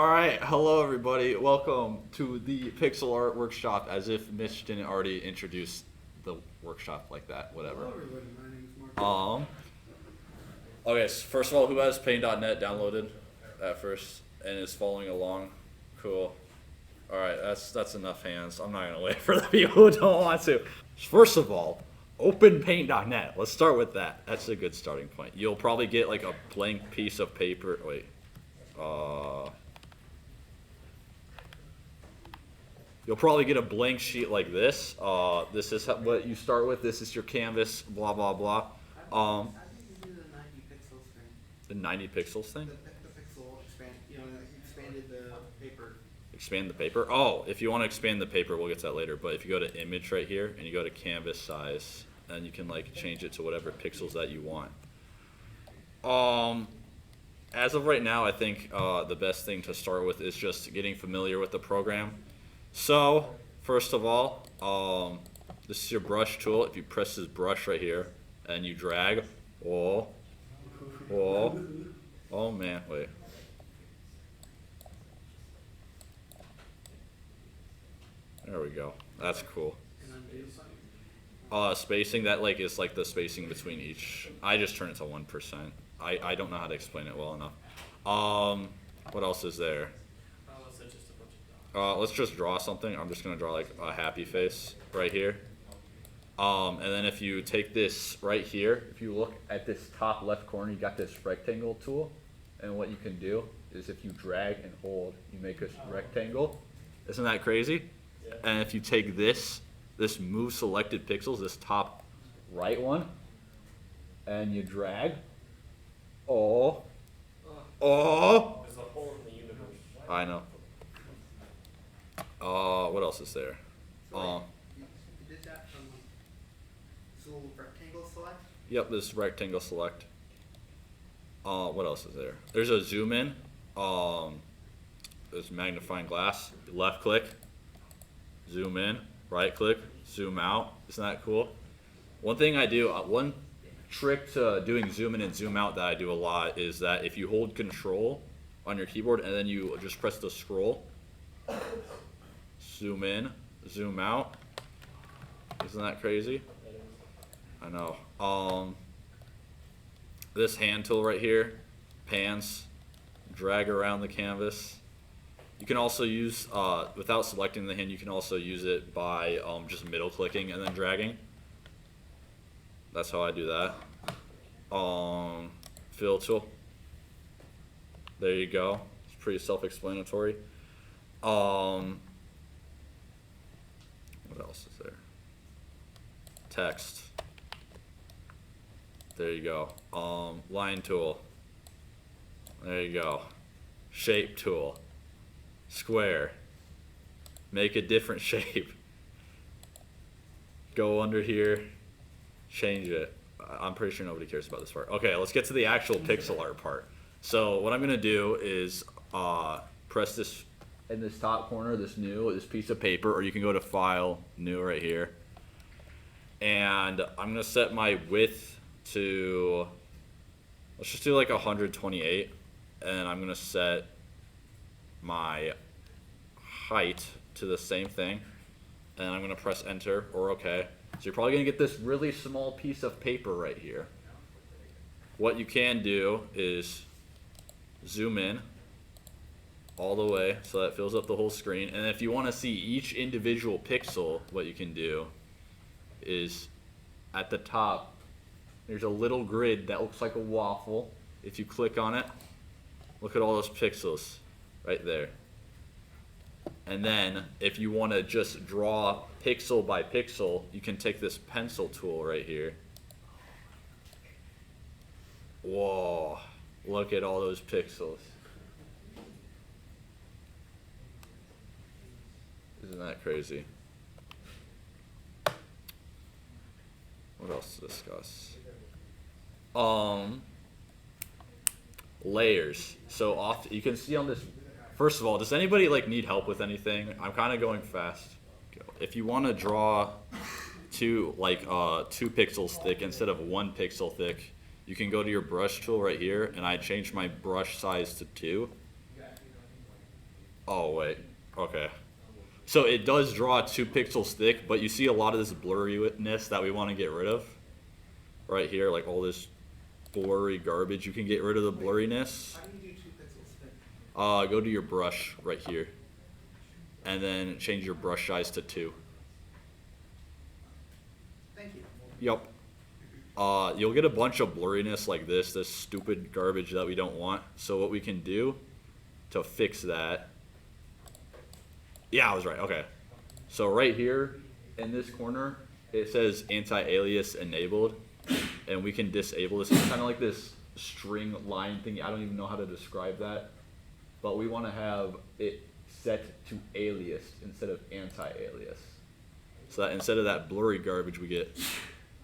All right, hello everybody. Welcome to the Pixel Art Workshop. As if Mitch didn't already introduce the workshop like that, whatever. Hello everybody, my name is Mark. Okay, so first of all, who has Paint.net downloaded at first and is following along? Cool. All right, that's enough hands. I'm not gonna wait for the people who don't want to. First of all, open Paint.net. Let's start with that. That's a good starting point. You'll probably get like a blank piece of paper. Wait. You'll probably get a blank sheet like this. This is what you start with. This is your canvas, blah, blah, blah. I think you do the 90 pixels thing. The 90 pixels thing? The pixel expand, expanded the paper. Expand the paper? Oh, if you want to expand the paper, we'll get to that later. But if you go to image right here and you go to canvas size, and you can like change it to whatever pixels that you want. As of right now, I think the best thing to start with is just getting familiar with the program. So, first of all, this is your brush tool. If you press this brush right here and you drag, oh man, wait. There we go. That's cool. Spacing, that like is like the spacing between each. I just turn it to 1%. I don't know how to explain it well enough. What else is there? Let's just draw something. I'm just gonna draw like a happy face right here. And then if you take this right here, if you look at this top left corner, you got this rectangle tool. And what you can do is if you drag and hold, you make a rectangle. Isn't that crazy? Yeah. And if you take this move selected pixels, this top right one, and you drag, oh. There's a hole in the universe. I know. What else is there? So you did that from this little rectangle select? Yep, this rectangle select. What else is there? There's a zoom in. There's magnifying glass. Left click, zoom in. Right click, zoom out. Isn't that cool? One thing I do, one trick to doing zoom in and zoom out that I do a lot is that if you hold Control on your keyboard and then you just press the scroll, zoom in, zoom out. Isn't that crazy? I know. This hand tool right here, pans, drag around the canvas. You can also use, without selecting the hand, you can also use it by just middle clicking and then dragging. That's how I do that. Fill tool. There you go. It's pretty self-explanatory. What else is there? Text. There you go. Line tool. There you go. Shape tool. Square. Make a different shape. Go under here. Change it. I'm pretty sure nobody cares about this part. Okay, let's get to the actual pixel art part. So what I'm gonna do is press this in this top corner, this piece of paper, or you can go to File, New right here. And I'm gonna set my width to, let's just do like 128, and I'm gonna set my height to the same thing, and I'm gonna press enter or OK. So you're probably gonna get this really small piece of paper right here. What you can do is zoom in all the way so that fills up the whole screen, and if you want to see each individual pixel, what you can do is at the top there's a little grid that looks like a waffle. If you click on it, look at all those pixels right there. And then if you want to just draw pixel by pixel, you can take this pencil tool right here. Whoa, look at all those pixels. Isn't that crazy? What else to discuss? Layers. So you can see on this. First of all, does anybody like need help with anything? I'm kind of going fast. If you want to draw two pixels thick instead of 1 pixel thick, you can go to your brush tool right here, and I changed my brush size to 2. Oh wait, okay. So it does draw 2 pixels thick, but you see a lot of this blurriness that we want to get rid of. Right here, like all this blurry garbage. You can get rid of the blurriness. How do you do 2 pixels thick? Go to your brush right here. And then change your brush size to 2. Thank you. Yup. You'll get a bunch of blurriness like this stupid garbage that we don't want. So what we can do to fix that. Yeah, I was right. Okay. So right here in this corner, it says anti-alias enabled. And we can disable this. It's kind of like this string line thing. I don't even know how to describe that. But we want to have it set to alias instead of anti-alias. So that instead of that blurry garbage, we get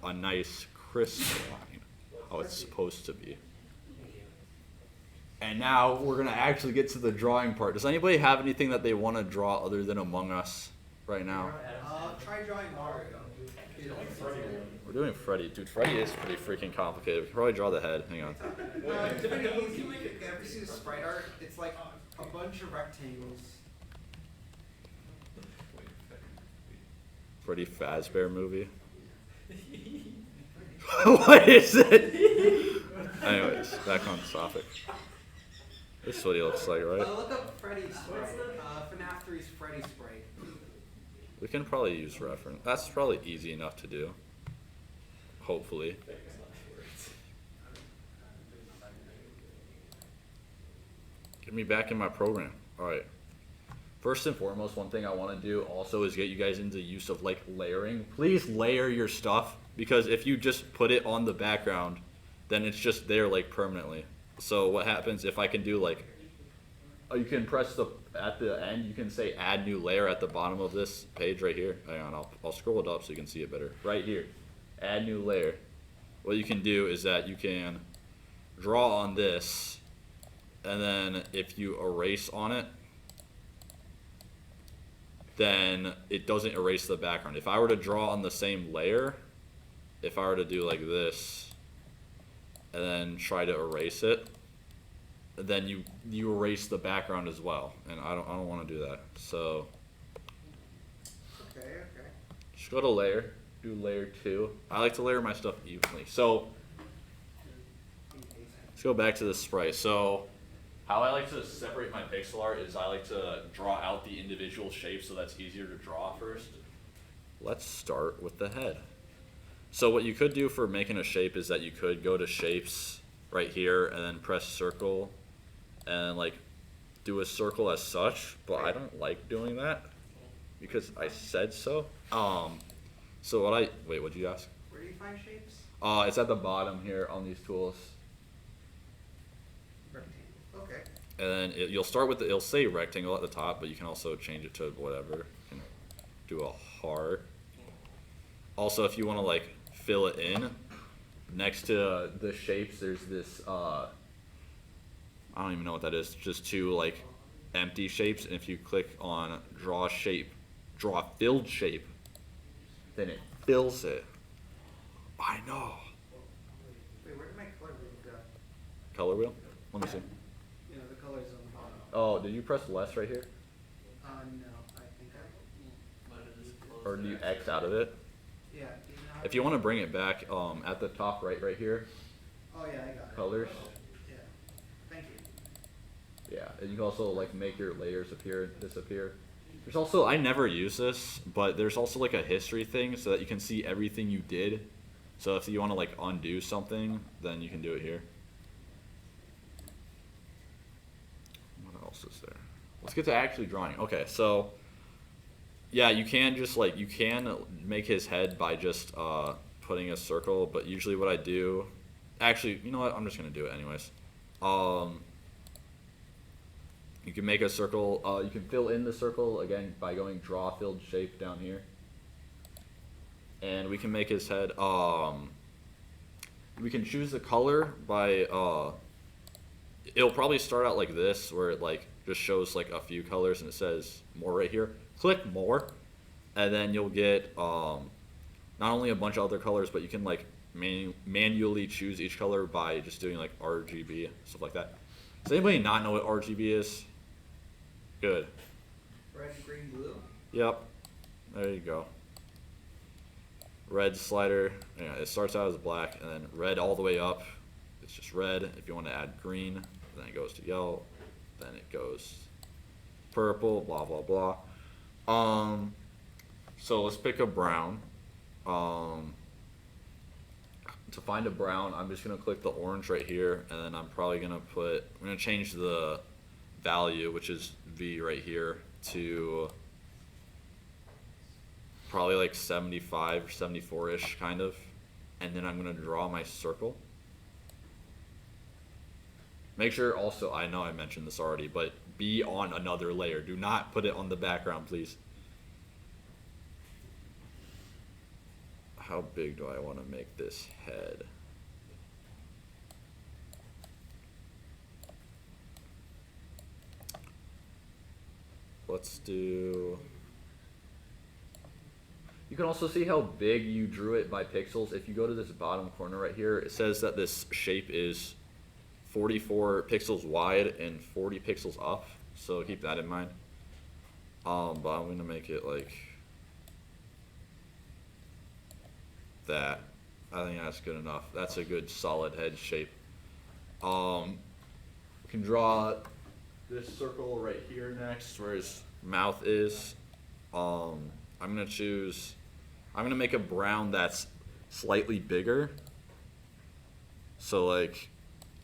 a nice crisp line, how it's supposed to be. And now we're gonna actually get to the drawing part. Does anybody have anything that they want to draw other than Among Us right now? Try drawing Mario. We're doing Freddy. Dude, Freddy is pretty freaking complicated. We can probably draw the head. Hang on. It's pretty easy. You ever see the sprite art? It's like a bunch of rectangles. Freddy Fazbear movie. What is it? Anyways, back on topic. This is what he looks like, right? Look up Freddy's sprite. FNAF 3's Freddy sprite. We can probably use reference. That's probably easy enough to do. Hopefully. Get me back in my program. Alright. First and foremost, one thing I want to do also is get you guys into use of like layering. Please layer your stuff, because if you just put it on the background, then it's just there like permanently. So what happens if I can do like, you can press at the end, you can say add new layer at the bottom of this page right here. Hang on, I'll scroll it up so you can see it better. Right here, add new layer. What you can do is that you can draw on this, and then if you erase on it, then it doesn't erase the background. If I were to draw on the same layer, if I were to do like this, and then try to erase it, then you erase the background as well, and I don't want to do that. So Okay. just go to layer, do layer 2. I like to layer my stuff evenly. So let's go back to the sprite. So how I like to separate my pixel art is I like to draw out the individual shapes, so that's easier to draw first. Let's start with the head. So what you could do for making a shape is that you could go to shapes right here and then press circle and like do a circle as such, but I don't like doing that because I said so. So what'd you ask? Where do you find shapes? It's at the bottom here on these tools. Rectangle. Okay. And then you'll start with it'll say rectangle at the top, but you can also change it to whatever. You can do a heart. Also, if you want to like fill it in, next to the shapes, there's this, I don't even know what that is, just 2 like empty shapes, and if you click on draw filled shape, then it fills it. I know. Wait, where did my color wheel go? Color wheel? Let me see. You know, the colors on the bottom. Oh, did you press less right here? No, I think I. Or do you X out of it? Yeah. Do you know how If you want to bring it back, at the top right here, Oh yeah, I got it. colors. Yeah. Thank you. Yeah, and you can also like make your layers appear, disappear. There's also, I never use this, but there's also like a history thing so that you can see everything you did. So if you want to like undo something, then you can do it here. What else is there? Let's get to actually drawing. Okay, so yeah, you can just like, you can make his head by just putting a circle, but usually what I do, actually, you know what, I'm just gonna do it anyways. You can make a circle, you can fill in the circle again by going draw filled shape down here. And we can make his head, we can choose the color by, it'll probably start out like this, where it like just shows like a few colors and it says more right here. Click more, and then you'll get not only a bunch of other colors, but you can like manually choose each color by just doing like RGB, stuff like that. Does anybody not know what RGB is? Good. Red, green, blue. Yep. There you go. Red slider. Yeah, it starts out as black and then red all the way up. It's just red. If you want to add green, then it goes to yellow. Then it goes purple. Blah blah blah. So let's pick a brown. To find a brown, I'm just gonna click the orange right here, and then I'm gonna change the value, which is V right here, to probably like 75 or 74-ish kind of, and then I'm gonna draw my circle. Make sure also, I know I mentioned this already, but be on another layer. Do not put it on the background, please. How big do I want to make this head? Let's do... You can also see how big you drew it by pixels. If you go to this bottom corner right here, it says that this shape is 44 pixels wide and 40 pixels up. So keep that in mind. But I'm gonna make it like that. I think that's good enough. That's a good solid head shape. We can draw this circle right here next where his mouth is. I'm gonna make a brown that's slightly bigger. So like,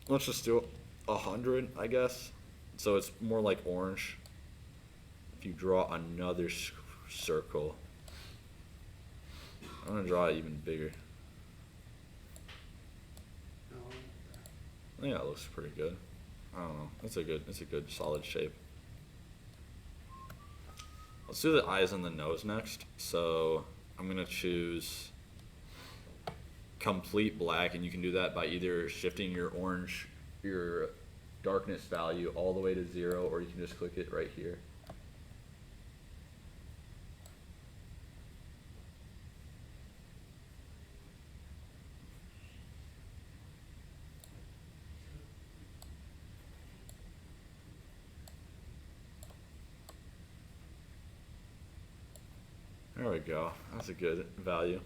let's just do 100, I guess. So it's more like orange. If you draw another circle, I'm gonna draw it even bigger. No. Yeah, it looks pretty good. I don't know. It's a good solid shape. Let's do the eyes and the nose next. So I'm gonna choose complete black, and you can do that by either shifting your darkness value all the way to 0, or you can just click it right here. There we go. That's a good value.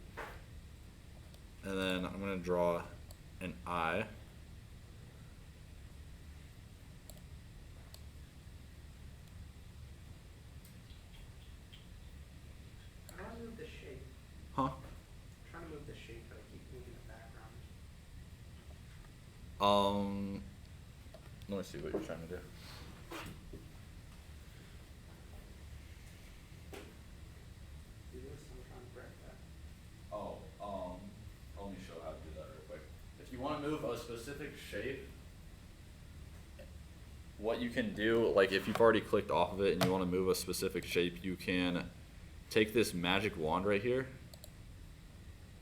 And then I'm gonna draw an eye. How do I move the shape? Huh? I'm trying to move the shape, but I keep moving the background. Let me see what you're trying to do. Do this, I'm trying to correct that. Oh, let me show how to do that real quick. If you want to move a specific shape, what you can do, like if you've already clicked off of it and you want to move a specific shape, you can take this magic wand right here,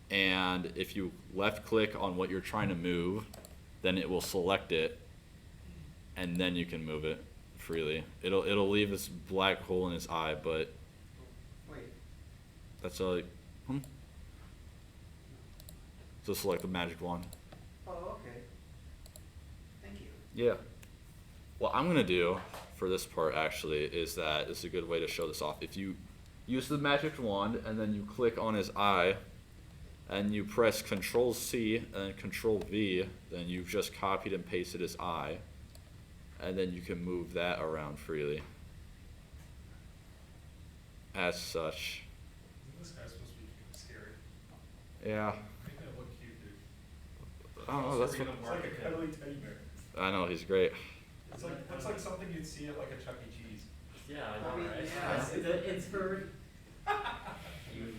and if you left click on what you're trying to move, then it will select it, and then you can move it freely. It'll leave this black hole in his eye, but Wait, that's all. So select the magic wand. oh, okay. Thank you. Yeah. What I'm gonna do for this part actually is that this is a good way to show this off. If you use the magic wand and then you click on his eye and you press Control C and then Control V, then you've just copied and pasted his eye, and then you can move that around freely. As such. This guy's supposed to be scary. Yeah. Make that look cute, dude. I don't know, that's Serena what, It's like a cuddly teddy bear. I know, he's great. It's like something you'd see at like a Chuck E. Cheese. Yeah, I I know, mean, right? yeah. It's for.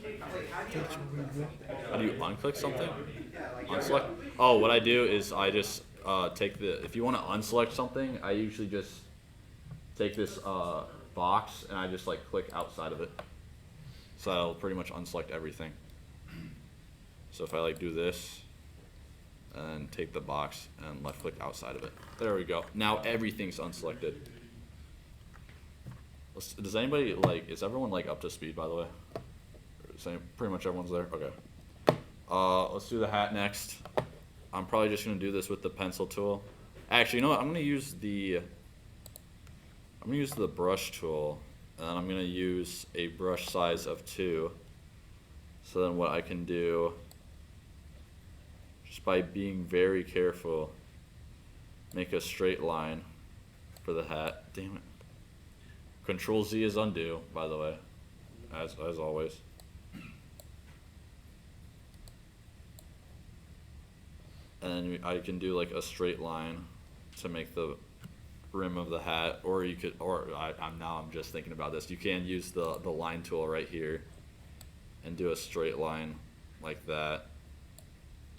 Wait, how do you unclick something? How do you unclick something? Yeah, like. Unselect? Oh, what I do is I just if you want to unselect something, I usually just take this box and I just like click outside of it. So that'll pretty much unselect everything. So if I like do this and take the box and left click outside of it. There we go. Now everything's unselected. Does anybody is everyone like up to speed, by the way? Pretty much everyone's there? Okay. Let's do the hat next. I'm probably just gonna do this with the pencil tool. Actually, you know what? I'm gonna use the I'm gonna use the brush tool, and then I'm gonna use a brush size of 2. So then what I can do, just by being very careful, make a straight line for the hat. Damn it. Control Z is undo, by the way, as always. And then I can do like a straight line to make the rim of the hat, or you could, I'm just thinking about this. You can use the line tool right here and do a straight line like that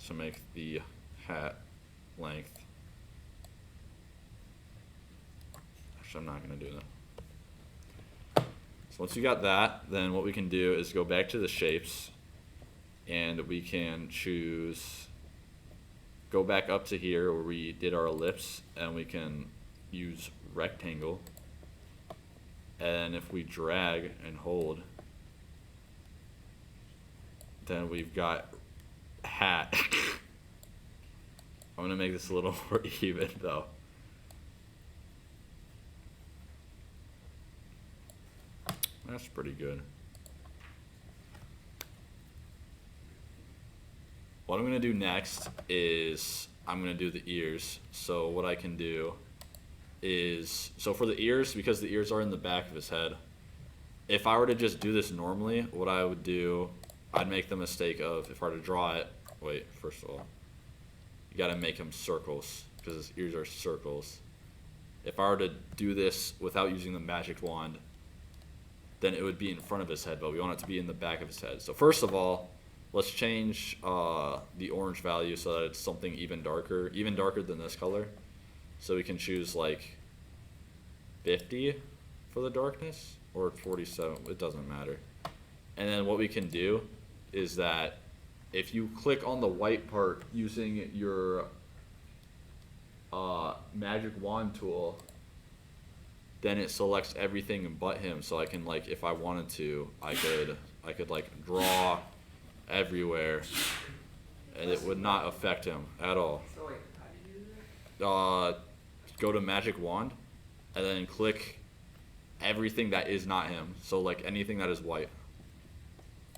to make the hat length. Actually, I'm not gonna do that. So once you got that, then what we can do is go back to the shapes, and we can choose, go back up to here where we did our ellipse, and we can use rectangle. And if we drag and hold, then we've got hat. I'm gonna make this a little more even though. That's pretty good. What I'm gonna do next is I'm gonna do the ears. So what I can do is, so for the ears, because the ears are in the back of his head, if I were to just do this normally, what I would do, I'd make the mistake of, if I were to draw it, wait, first of all, you gotta make them circles, because his ears are circles. If I were to do this without using the magic wand, then it would be in front of his head, but we want it to be in the back of his head. So first of all, let's change the orange value so that it's something even darker than this color. So we can choose like 50 for the darkness, or 47, it doesn't matter. And then what we can do is that if you click on the white part using your magic wand tool, then it selects everything but him. So I can, like, if I wanted to, I could like draw everywhere, and it would not affect him at all. So wait, how do you do that? Go to magic wand, and then click everything that is not him. So like anything that is white.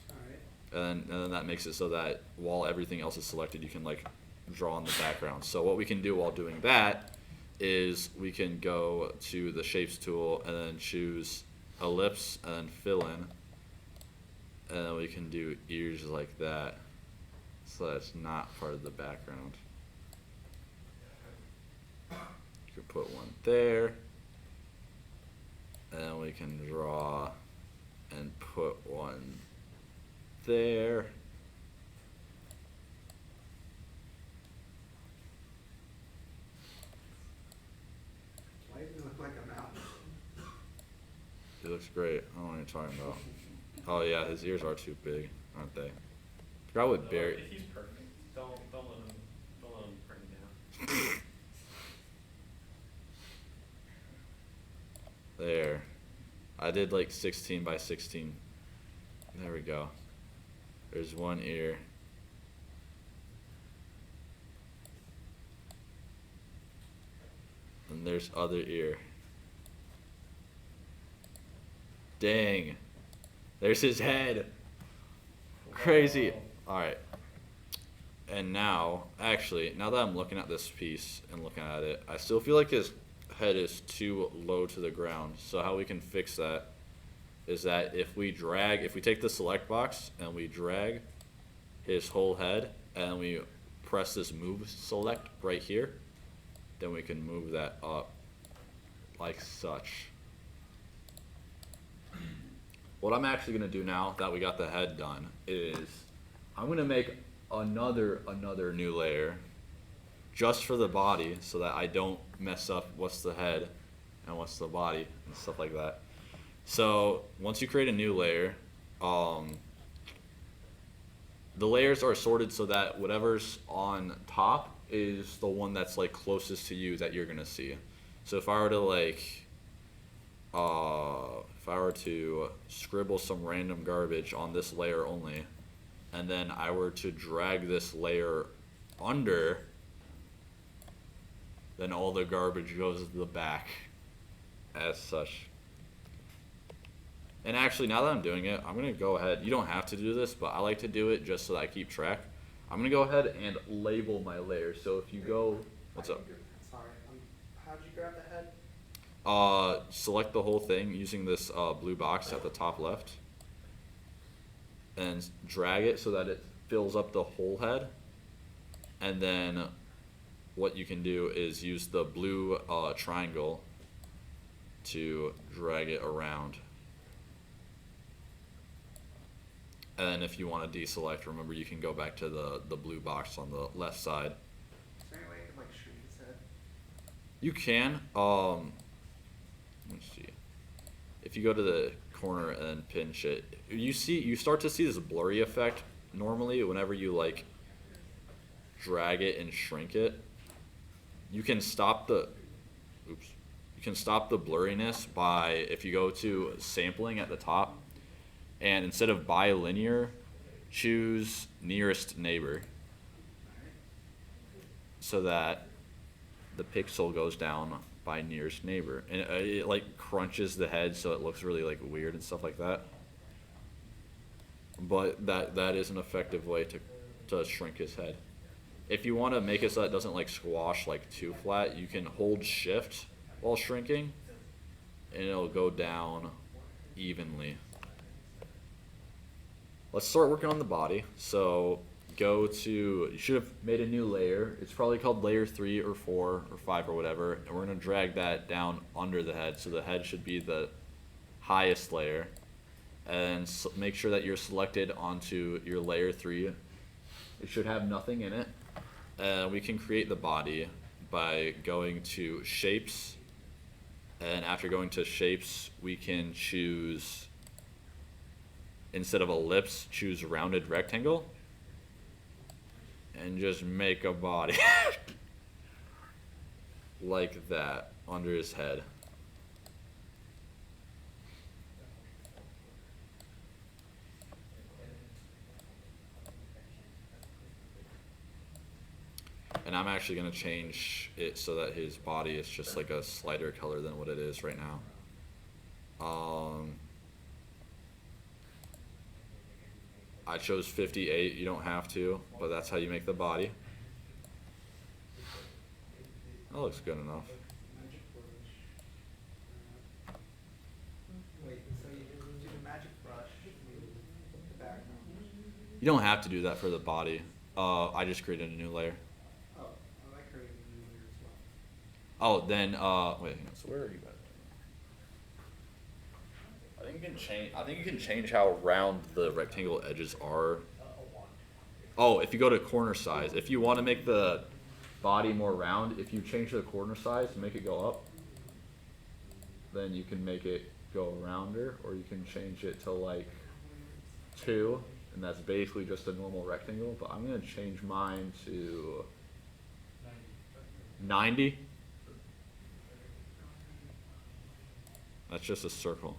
Alright. And then that makes it so that while everything else is selected, you can like draw in the background. So what we can do while doing that is we can go to the shapes tool and then choose ellipse and then fill in, and then we can do ears like that, so that's not part of the background. You can put one there, and then we can draw and put one there. Why doesn't it look like a mouse? It looks great. I don't know what you're talking about. Oh yeah, his ears are too big, aren't they? Forgot what If Barry. he's perfect, don't let him bring it down. There. I did like 16 by 16. There we go. There's one ear. And there's other ear. Dang. There's his head. Crazy. Alright. And now, actually, now that I'm looking at this piece and looking at it, I still feel like his head is too low to the ground. So how we can fix that is that if we take the select box and we drag his whole head and we press this move select right here, then we can move that up like such. What I'm actually gonna do now that we got the head done is I'm gonna make another new layer just for the body, so that I don't mess up what's the head and what's the body and stuff like that. So once you create a new layer, the layers are sorted so that whatever's on top is the one that's like closest to you that you're gonna see. So if I were to like, if I were to scribble some random garbage on this layer only, and then I were to drag this layer under, then all the garbage goes to the back. as such. And actually, now that I'm doing it, I'm gonna go ahead. You don't have to do this, but I like to do it just so that I keep track. I'm gonna go ahead and label my layers. So if you go, what's up? Sorry, how'd you grab the head? Select the whole thing using this blue box at the top left, and drag it so that it fills up the whole head. And then what you can do is use the blue triangle to drag it around. And then if you want to deselect, remember you can go back to the blue box on the left side. Is there any way I could like shrink his head? You can, let's see. If you go to the corner and pinch it, you start to see this blurry effect normally whenever you like drag it and shrink it. You can stop the blurriness by, if you go to sampling at the top, and instead of bilinear, choose nearest neighbor, so that the pixel goes down by nearest neighbor, and it like crunches the head so it looks really like weird and stuff like that. But that is an effective way to shrink his head. If you want to make it so it doesn't like squash like too flat, you can hold shift while shrinking, and it'll go down evenly. Let's start working on the body. So go to, you should have made a new layer. It's probably called layer 3 or 4 or 5 or whatever. And we're gonna drag that down under the head. So the head should be the highest layer. And make sure that you're selected onto your layer 3. It should have nothing in it. And we can create the body by going to shapes. And after going to shapes, we can choose, instead of ellipse, choose rounded rectangle, and just make a body like that under his head. And I'm actually going to change it so that his body is just like a slighter color than what it is right now. I chose 58, you don't have to, but that's how you make the body. That looks good enough. Magic brush. Wait, so you do the magic brush, the background. You don't have to do that for the body. I just created a new layer. Oh, I like creating a new layer as well. Oh, then, wait, hang on, so where are you at? I think you can change how round the rectangle edges are. Oh, if you go to corner size, if you want to make the body more round, if you change the corner size and make it go up, then you can make it go rounder, or you can change it to like 2, and that's basically just a normal rectangle. But I'm gonna change mine to 90. That's just a circle.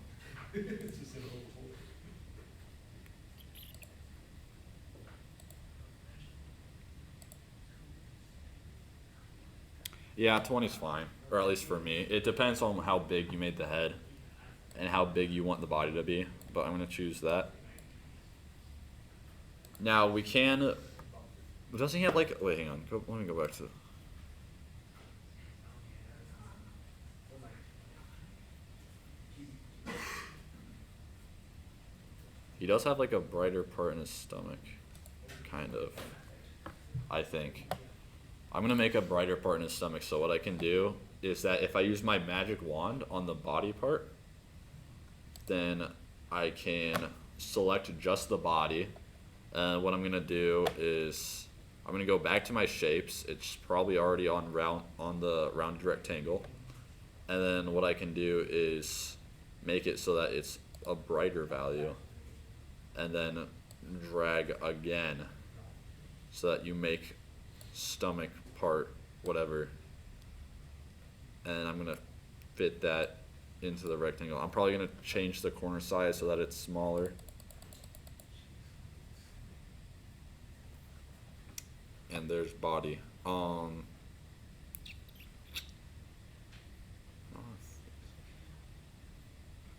Yeah, 20's fine, or at least for me. It depends on how big you made the head and how big you want the body to be, but I'm gonna choose that. Now we can, doesn't he have like, wait, hang on, let me go back to, he does have like a brighter part in his stomach, kind of, I think. I'm gonna make a brighter part in his stomach, so what I can do is that if I use my magic wand on the body part, then I can select just the body, and what I'm gonna do is I'm gonna go back to my shapes. It's probably already on the rounded rectangle, and then what I can do is make it so that it's a brighter value, and then drag again so that you make stomach part whatever, and I'm gonna fit that into the rectangle. I'm probably gonna change the corner size so that it's smaller, and there's body.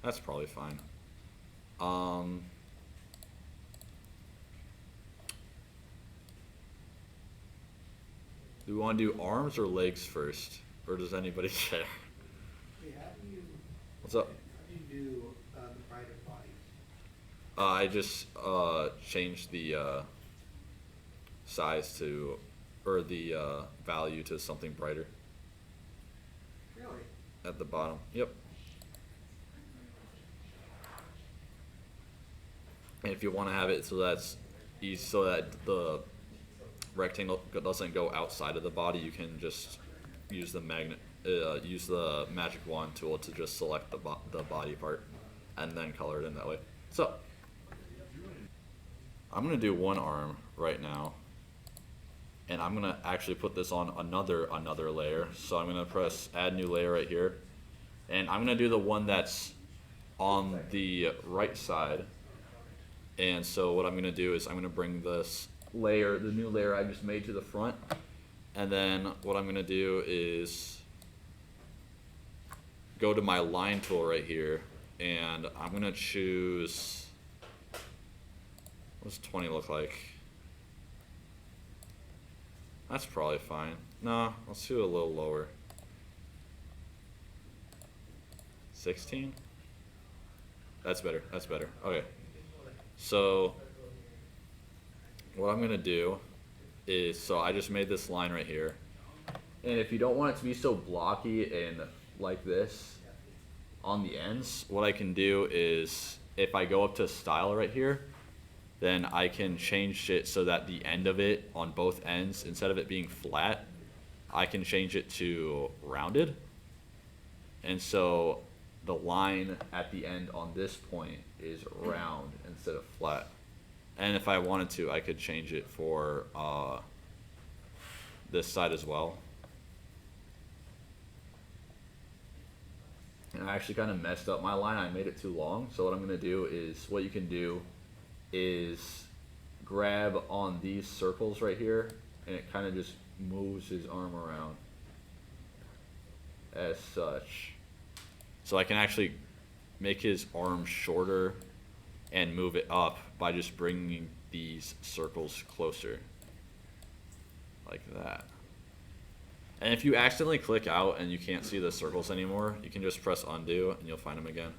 That's probably fine. Do we want to do arms or legs first? Or does anybody care? Hey, how do you, What's up? how do you do, the brighter bodies? I just changed the size to, or the value to something brighter Really? at the bottom. Yep. And if you want to have it so that's easy, so that the rectangle doesn't go outside of the body, you can just use the use the magic wand tool to just select the body part, and then color it in that way. So I'm gonna do one arm right now, and I'm gonna actually put this on another layer. So I'm gonna press add new layer right here, and I'm gonna do the one that's on the right side. And so what I'm gonna do is I'm gonna bring this layer, the new layer I just made, to the front, and then what I'm gonna do is go to my line tool right here, and I'm gonna choose, what does 20 look like? That's probably fine. No, let's do it a little lower. 16? That's better, that's better. Okay. So what I'm gonna do is, so I just made this line right here, and if you don't want it to be so blocky and like this on the ends, what I can do is, if I go up to style right here, then I can change it so that the end of it on both ends, instead of it being flat, I can change it to rounded. And so the line at the end on this point is round instead of flat. And if I wanted to, I could change it for this side as well. And I actually kind of messed up my line. I made it too long. So what I'm gonna do is, what you can do is grab on these circles right here, and it kind of just moves his arm around as such. So I can actually make his arm shorter and move it up by just bringing these circles closer, like that. And if you accidentally click out and you can't see the circles anymore, you can just press undo and you'll find them again.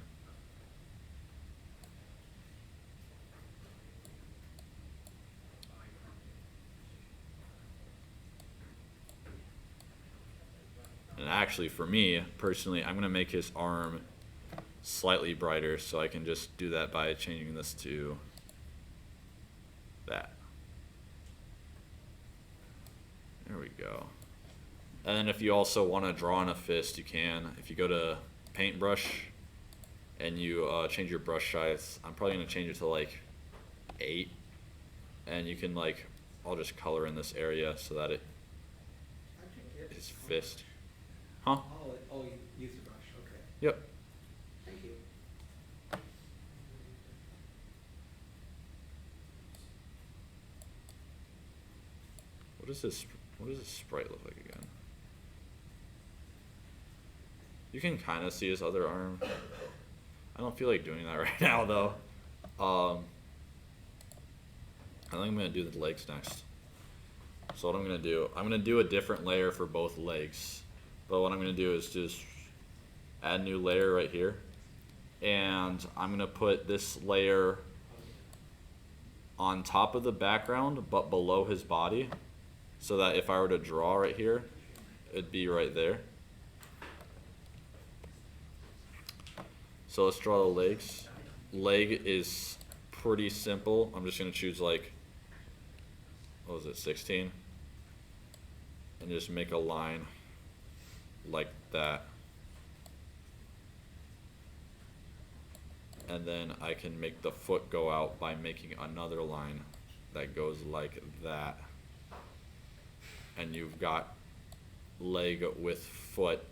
And actually, for me personally, I'm gonna make his arm slightly brighter, so I can just do that by changing this to that. There we go. And then if you also want to draw on a fist, you can. If you go to paintbrush and you change your brush size, I'm probably gonna change it to like 8, and you can like, I'll just color in this area so that it, How'd you get his this? fist. Huh? Oh, you use the brush, okay. Yep. Thank you. What does this sprite look like again? You can kind of see his other arm. I don't feel like doing that right now though. I think I'm gonna do the legs next. So what I'm gonna do a different layer for both legs. But what I'm gonna do is just add new layer right here. And I'm gonna put this layer on top of the background but below his body, so that if I were to draw right here, it'd be right there. So let's draw the legs. Leg is pretty simple. I'm just gonna choose like, what was it, 16? And just make a line like that. And then I can make the foot go out by making another line that goes like that. And you've got leg with foot.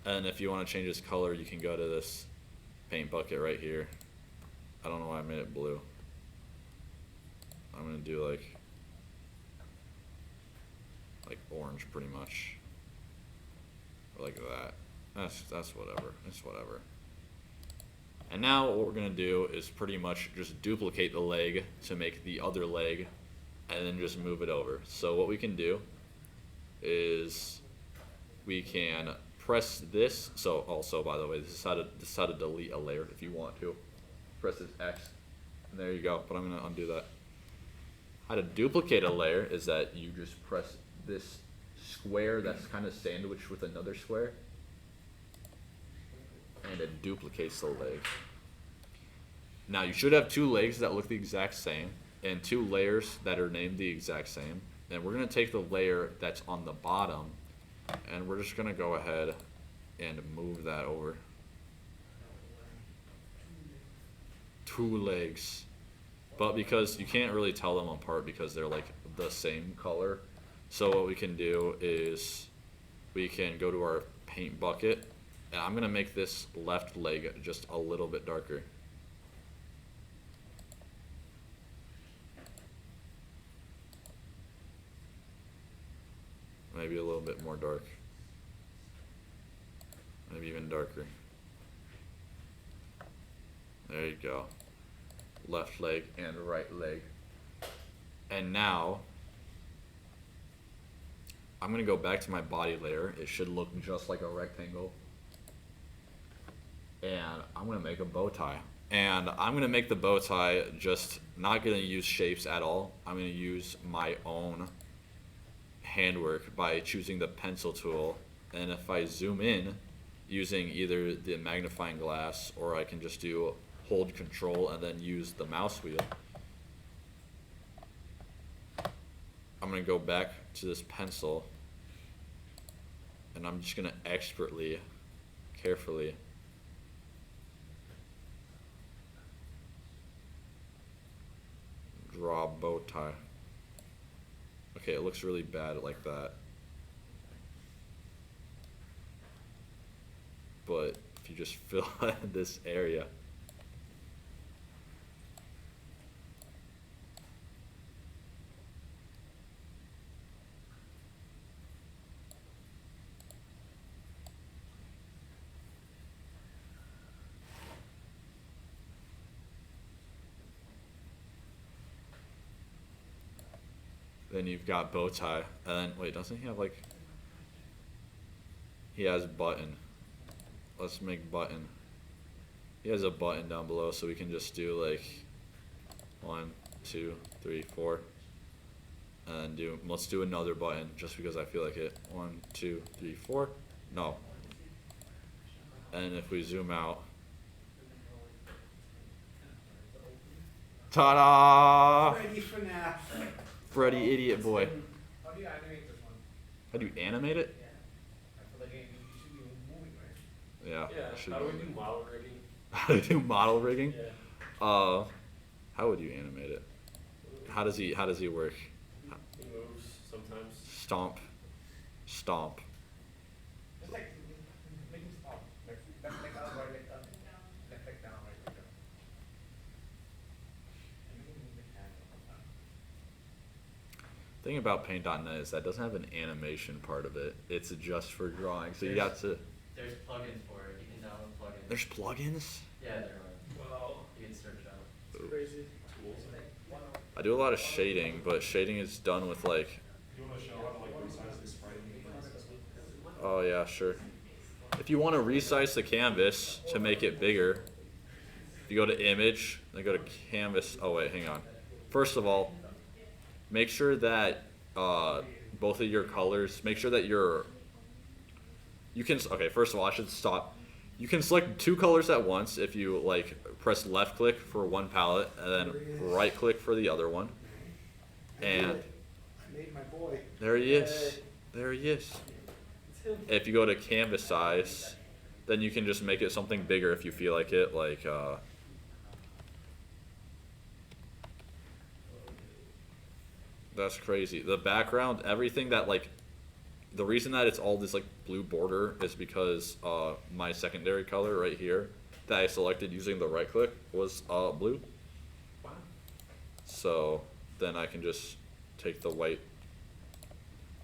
And if you want to change its color, you can go to this paint bucket right here. I don't know why I made it blue. I'm gonna do like orange pretty much. Or like that. That's whatever. It's whatever. And now what we're gonna do is pretty much just duplicate the leg to make the other leg, and then just move it over. So what we can do is we can press this. So also, by the way, this is how to delete a layer if you want to. Press this X, and there you go. But I'm gonna undo that. How to duplicate a layer is that you just press this square that's kind of sandwiched with another square, and it duplicates the leg. Now you should have two legs that look the exact same and two layers that are named the exact same. And we're gonna take the layer that's on the bottom, and we're just gonna go ahead and move that over. Two legs. But because you can't really tell them apart because they're like the same color, so what we can do is we can go to our paint bucket, and I'm gonna make this left leg just a little bit darker. Maybe a little bit more dark. Maybe even darker. There you go. Left leg and right leg. And now I'm gonna go back to my body layer. It should look just like a rectangle. And I'm gonna make a bow tie. And I'm gonna make the bow tie just not gonna use shapes at all. I'm gonna use my own handwork by choosing the pencil tool. And if I zoom in using either the magnifying glass, or I can just do hold control and then use the mouse wheel, I'm gonna go back to this pencil, and I'm just gonna expertly, carefully draw a bow tie. Okay, it looks really bad like that. But if you just fill in this area, then you've got bow tie. And then, wait, doesn't he have like, he has button. Let's make button. He has a button down below, so we can just do like 1, 2, 3, 4. And then let's do another button just because I feel like it. 1, 2, 3, 4. No. And if we zoom out, ta-da! Ready for nap. Freddy idiot boy. How do you animate this one? How do you animate it? For the game, you should be moving, right? Yeah. Yeah, should how do be. we do model rigging? How do you do model rigging? Yeah. How would you animate it? How does he work? He moves sometimes. Stomp. Stomp. Just like, make him stop. Left leg up, right leg up. Left leg down, right leg up. And you can move the hand up. Thing about Paint.net is that it doesn't have an animation part of it. It's just for drawing. So you got to. There's plugins for it. You can download plugins. There's plugins. Yeah, there are. Wow. You can search it out. It's crazy. Tools. I do a lot of shading, but shading is done with like. You want to show how to like resize the sprite? Oh yeah, sure. If you want to resize the canvas to make it bigger, you go to image, then go to canvas. Oh wait, hang on. First of all, make sure that both of your colors. Make sure that you can. Okay, first of all, I should stop. You can select two colors at once if you like press left click for one palette and then right click for the other one. And I made my boy. there he is. There he is. If you go to canvas size, then you can just make it something bigger if you feel like it. Like that's crazy. The background, everything that like. The reason that it's all this like blue border is because my secondary color right here that I selected using the right click was blue. Wow. So then I can just take the white,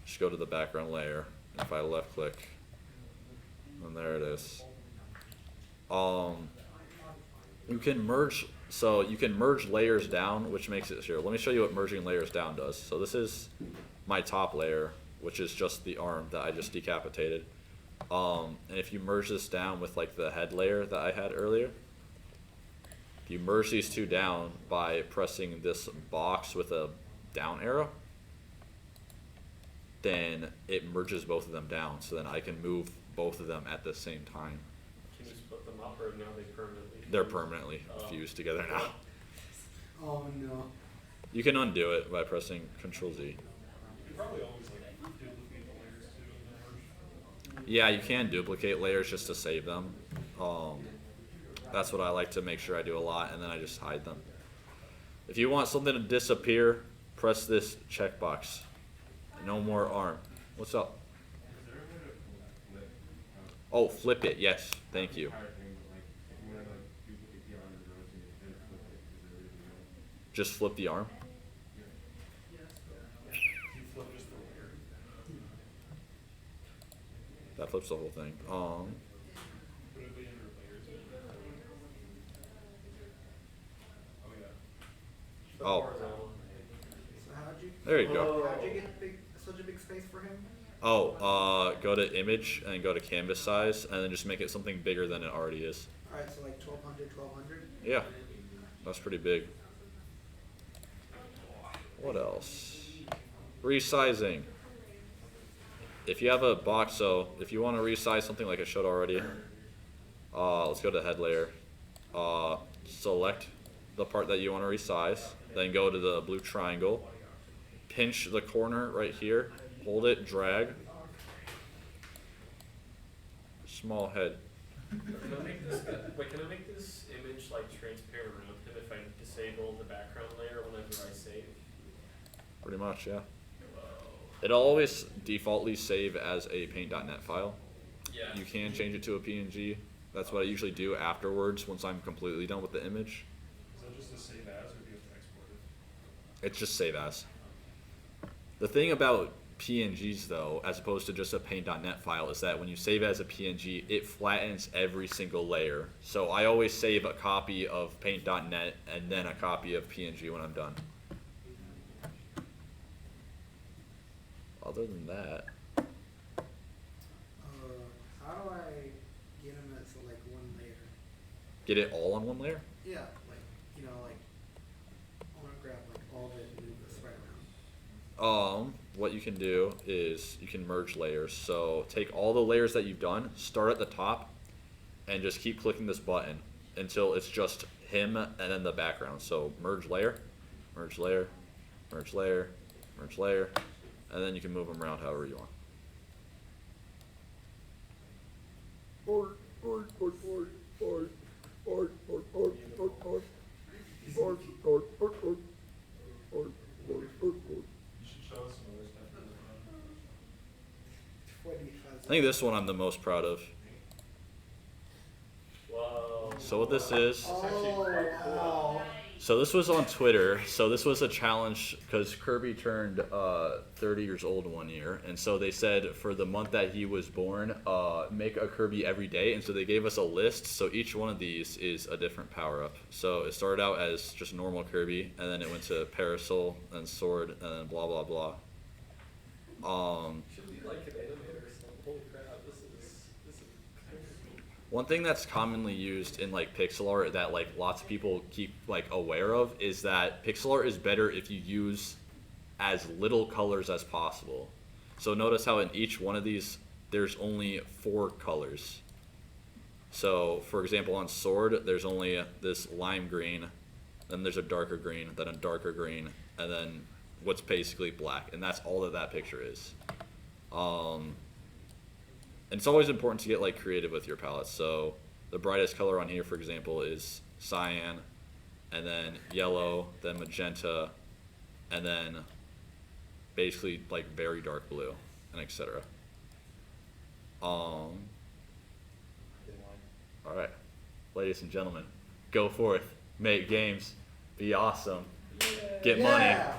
just go to the background layer, and if I left click, and there it is. You can merge, so you can merge layers down, which makes it here. Let me show you what merging layers down does. So this is my top layer, which is just the arm that I just decapitated. And if you merge this down with like the head layer that I had earlier, if you merge these two down by pressing this box with a down arrow, then it merges both of them down. So then I can move both of them at the same time. Can you split them up, or now they permanently? They're permanently fused together now. Oh no. You can undo it by pressing Control Z. You can probably always like duplicate the layers too and then merge. Yeah, you can duplicate layers just to save them. That's what I like to make sure I do a lot, and then I just hide them. If you want something to disappear, press this checkbox. No more arm. What's up? Is there a way to flip? Oh, flip it. Yes, thank you. Entire thing, but like if you want to like duplicate the arm and rotate it, then flip it. Is there a way to do that? Just flip the arm. You flip just the layer. That flips the whole thing. Put it under layers. Oh yeah. The Oh. horizontal. So how'd you? There you go. How'd you get such a big space for him? Oh, go to image and go to canvas size, and then just make it something bigger than it already is. All right, so like 1200, 1200. Yeah, that's pretty big. What else? Resizing. If you have a box, so if you want to resize something like I showed already, let's go to head layer. Select the part that you want to resize, then go to the blue triangle, pinch the corner right here, hold it, drag. Small head. Can I make this? Wait, can I make this image like transparent around him if I disable the background layer whenever I save? Pretty much, yeah. It'll always defaultly save as a paint.net file. Yeah. You can change it to a PNG. That's what I usually do afterwards once I'm completely done with the image. Is that just a save as, or do you have to export it? It's just save as. The thing about PNGs though, as opposed to just a paint.net file, is that when you save as a PNG, it flattens every single layer. So I always save a copy of paint.net and then a copy of PNG when I'm done. Other than that, How do I get him at so like one layer? get it all on one layer? Yeah, like like I want to grab like all of it and move this right around. What you can do is you can merge layers. So take all the layers that you've done, start at the top, and just keep clicking this button until it's just him and then the background. So merge layer, merge layer, merge layer, merge layer, and then you can move them around however you want. You should show us some other stuff. I think this one I'm the most proud of. Whoa. So what this is, Oh, wow. so this was on Twitter. So this was a challenge because Kirby turned 30 years old one year, and so they said for the month that he was born, make a Kirby every day. And so they gave us a list. So each one of these is a different power up. So it started out as just normal Kirby, and then it went to Parasol, and Sword, and then blah blah blah. Should be like an animator or something. Holy crap, this is One thing that's commonly used in like pixel art that like lots of people keep like aware of is that pixel art is better if you use as little colors as possible. So notice how in each one of these there's only 4 colors. So for example on Sword there's only this lime green, then there's a darker green, then a darker green, and then what's basically black, and that's all that that picture is. And it's always important to get like creative with your palettes. So the brightest color on here, for example, is cyan, and then yellow, then magenta, and then basically like very dark blue, and etc. All right, ladies and gentlemen, go forth, make games, be awesome, get money. Yeah.